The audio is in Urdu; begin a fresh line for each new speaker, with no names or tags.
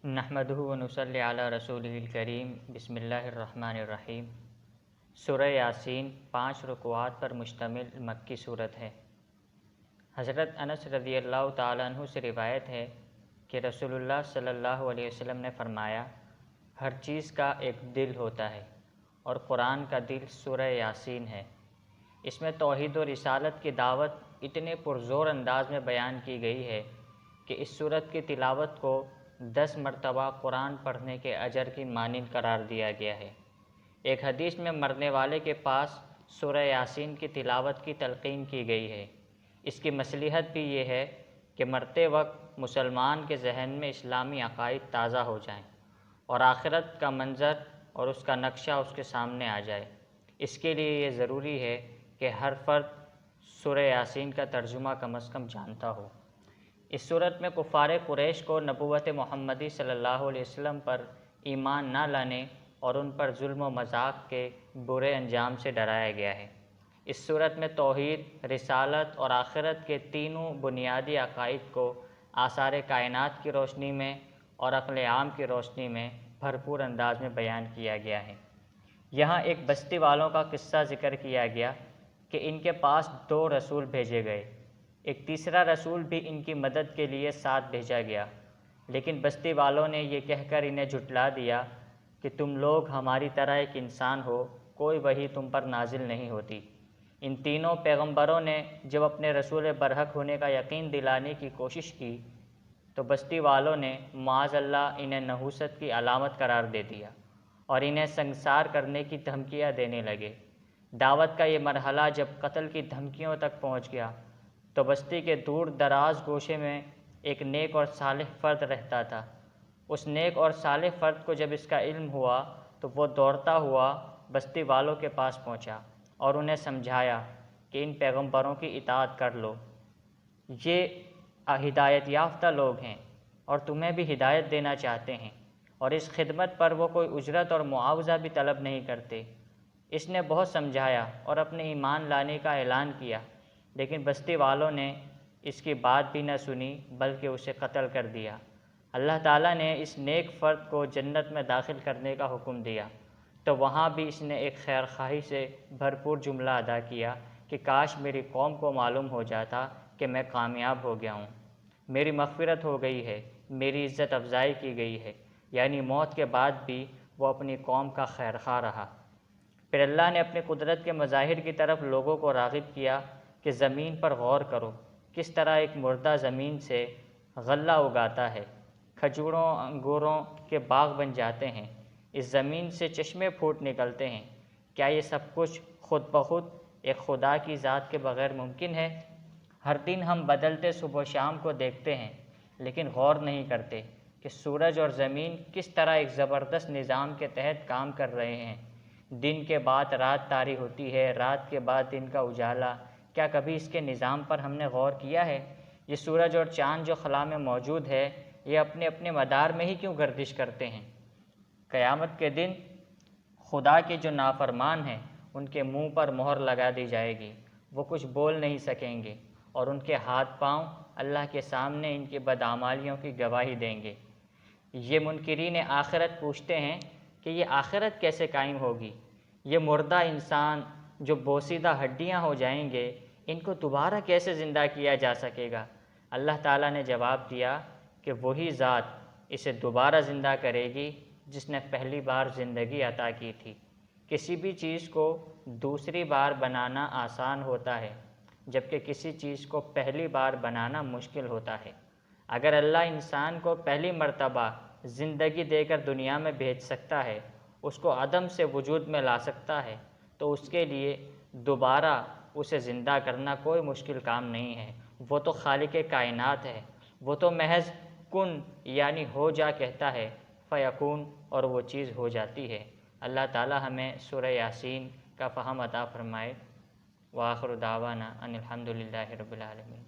نحمدہ و نصلی علی رسولہ الکریم بسم اللہ الرحمن الرحیم۔ سورہ یاسین 5 رکوعات پر مشتمل مکی صورت ہے۔ حضرت انس رضی اللہ تعالیٰ عنہ سے روایت ہے کہ رسول اللہ صلی اللہ علیہ وسلم نے فرمایا، ہر چیز کا ایک دل ہوتا ہے اور قرآن کا دل سورہ یاسین ہے۔ اس میں توحید و رسالت کی دعوت اتنے پرزور انداز میں بیان کی گئی ہے کہ اس سورت کی تلاوت کو 10 مرتبہ قرآن پڑھنے کے اجر کی مانند قرار دیا گیا ہے۔ ایک حدیث میں مرنے والے کے پاس سورہ یاسین کی تلاوت کی تلقین کی گئی ہے۔ اس کی مصلحت بھی یہ ہے کہ مرتے وقت مسلمان کے ذہن میں اسلامی عقائد تازہ ہو جائیں اور آخرت کا منظر اور اس کا نقشہ اس کے سامنے آ جائے۔ اس کے لیے یہ ضروری ہے کہ ہر فرد سورہ یاسین کا ترجمہ کم از کم جانتا ہو۔ اس صورت میں کفار قریش کو نبوت محمدی صلی اللہ علیہ وسلم پر ایمان نہ لانے اور ان پر ظلم و مذاق کے برے انجام سے ڈرایا گیا ہے۔ اس صورت میں توحید، رسالت اور آخرت کے تینوں بنیادی عقائد کو آثار کائنات کی روشنی میں اور عقل عام کی روشنی میں بھرپور انداز میں بیان کیا گیا ہے۔ یہاں ایک بستی والوں کا قصہ ذکر کیا گیا کہ ان کے پاس 2 رسول بھیجے گئے۔ ایک تیسرا رسول بھی ان کی مدد کے لیے ساتھ بھیجا گیا، لیکن بستی والوں نے یہ کہہ کر انہیں جھٹلا دیا کہ تم لوگ ہماری طرح ایک انسان ہو، کوئی وحی تم پر نازل نہیں ہوتی۔ ان تینوں پیغمبروں نے جب اپنے رسول برحق ہونے کا یقین دلانے کی کوشش کی تو بستی والوں نے معاذ اللہ انہیں نحوست کی علامت قرار دے دیا اور انہیں سنگسار کرنے کی دھمکیاں دینے لگے۔ دعوت کا یہ مرحلہ جب قتل کی دھمکیوں تک پہنچ گیا تو بستی کے دور دراز گوشے میں ایک نیک اور صالح فرد رہتا تھا۔ اس نیک اور صالح فرد کو جب اس کا علم ہوا تو وہ دوڑتا ہوا بستی والوں کے پاس پہنچا اور انہیں سمجھایا کہ ان پیغمبروں کی اطاعت کر لو، یہ ہدایت یافتہ لوگ ہیں اور تمہیں بھی ہدایت دینا چاہتے ہیں، اور اس خدمت پر وہ کوئی اجرت اور معاوضہ بھی طلب نہیں کرتے۔ اس نے بہت سمجھایا اور اپنے ایمان لانے کا اعلان کیا، لیکن بستی والوں نے اس کی بات بھی نہ سنی بلکہ اسے قتل کر دیا۔ اللہ تعالیٰ نے اس نیک فرد کو جنت میں داخل کرنے کا حکم دیا تو وہاں بھی اس نے ایک خیر خواہی سے بھرپور جملہ ادا کیا کہ کاش میری قوم کو معلوم ہو جاتا کہ میں کامیاب ہو گیا ہوں، میری مغفرت ہو گئی ہے، میری عزت افزائی کی گئی ہے، یعنی موت کے بعد بھی وہ اپنی قوم کا خیر خواہ رہا۔ پھر اللہ نے اپنی قدرت کے مظاہر کی طرف لوگوں کو راغب کیا کہ زمین پر غور کرو، کس طرح ایک مردہ زمین سے غلہ اگاتا ہے، کھجوروں انگوروں کے باغ بن جاتے ہیں، اس زمین سے چشمے پھوٹ نکلتے ہیں۔ کیا یہ سب کچھ خود بخود ایک خدا کی ذات کے بغیر ممکن ہے؟ ہر دن ہم بدلتے صبح و شام کو دیکھتے ہیں لیکن غور نہیں کرتے کہ سورج اور زمین کس طرح ایک زبردست نظام کے تحت کام کر رہے ہیں۔ دن کے بعد رات طاری ہوتی ہے، رات کے بعد دن کا اجالا۔ کیا کبھی اس کے نظام پر ہم نے غور کیا ہے؟ یہ سورج اور چاند جو خلا میں موجود ہے، یہ اپنے اپنے مدار میں ہی کیوں گردش کرتے ہیں؟ قیامت کے دن خدا کے جو نافرمان ہیں ان کے منہ پر مہر لگا دی جائے گی، وہ کچھ بول نہیں سکیں گے اور ان کے ہاتھ پاؤں اللہ کے سامنے ان کی بدعمالیوں کی گواہی دیں گے۔ یہ منکرین آخرت پوچھتے ہیں کہ یہ آخرت کیسے قائم ہوگی؟ یہ مردہ انسان جو بوسیدہ ہڈیاں ہو جائیں گے، ان کو دوبارہ کیسے زندہ کیا جا سکے گا؟ اللہ تعالیٰ نے جواب دیا کہ وہی ذات اسے دوبارہ زندہ کرے گی جس نے پہلی بار زندگی عطا کی تھی۔ کسی بھی چیز کو دوسری بار بنانا آسان ہوتا ہے جبکہ کسی چیز کو پہلی بار بنانا مشکل ہوتا ہے۔ اگر اللہ انسان کو پہلی مرتبہ زندگی دے کر دنیا میں بھیج سکتا ہے، اس کو عدم سے وجود میں لا سکتا ہے، تو اس کے لیے دوبارہ اسے زندہ کرنا کوئی مشکل کام نہیں ہے۔ وہ تو خالق کائنات ہے، وہ تو محض کن یعنی ہو جا کہتا ہے فیکون، اور وہ چیز ہو جاتی ہے۔ اللہ تعالی ہمیں سورہ یاسین کا فہم عطا فرمائے۔ وآخر دعوانا ان الحمد للہ رب العالمین۔